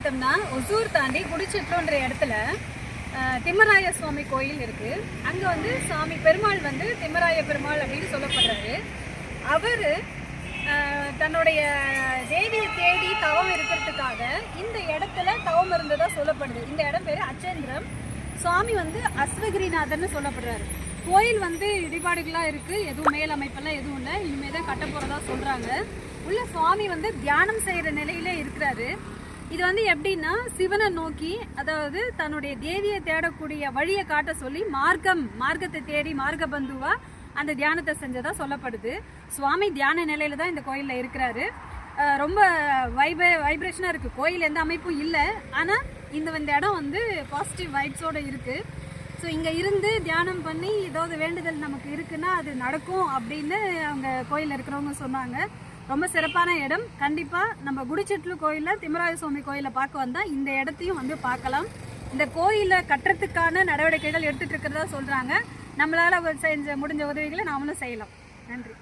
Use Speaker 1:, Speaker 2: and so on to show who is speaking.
Speaker 1: பார்த்தோம்னா ஒசூர் தாண்டி குடிச்சிட்டுன்ற இடத்துல திம்மராய சுவாமி கோயில் இருக்கு. அங்க வந்து சாமி பெருமாள் வந்து திம்மராய பெருமாள் அப்படின்னு சொல்லப்படுறாரு. அவர் தன்னுடைய தேவியை தேடி தவம் இருக்கிறதுக்காக இந்த இடத்துல தவம் இருந்ததா சொல்லப்படுது. இந்த இடம் பேரு அச்சேந்திரம். சுவாமி வந்து அஸ்வகிரிநாதர்னு சொல்லப்படுறாரு. கோயில் வந்து இடிபாடுகளாக இருக்குது, எதுவும் மேல் அமைப்பெல்லாம் எதுவும் இல்லை, இனிமேல் தான் கட்ட போகிறதா சொல்கிறாங்க. உள்ள சுவாமி வந்து தியானம் செய்கிற நிலையிலே இருக்கிறாரு. இது வந்து எப்படின்னா சிவனை நோக்கி, அதாவது தன்னுடைய தேவியை தேடக்கூடிய வழியை காட்ட சொல்லி மார்க்கத்தை தேடி மார்க்க பந்துவா அந்த தியானத்தை செஞ்சதா சொல்லப்படுது. சுவாமி தியான நிலையில தான் இந்த கோயிலில் இருக்கிறாரு. ரொம்ப வைப்ரேஷனாக இருக்குது. கோயில் எந்த அமைப்பும் இல்லை, ஆனால் இந்த இடம் வந்து பாசிட்டிவ் வைப்ஸோடு இருக்குது. ஸோ இங்கே இருந்து தியானம் பண்ணி ஏதாவது வேண்டுதல் நமக்கு இருக்குன்னா அது நடக்கும் அப்படின்னு அவங்க கோயிலில் இருக்கிறவங்க சொன்னாங்க. ரொம்ப சிறப்பான இடம். கண்டிப்பாக நம்ம குடிச்சிட்லு கோயிலில் திம்மராய சுவாமி கோயிலை பார்க்க வந்தால் இந்த இடத்தையும் வந்து பார்க்கலாம். இந்த கோயிலை கட்டுறதுக்கான நடவடிக்கைகள் எடுத்துகிட்டு இருக்கிறதா சொல்கிறாங்க. நம்மளால் முடிஞ்ச உதவிகளை நாமளும் செய்யலாம். நன்றி.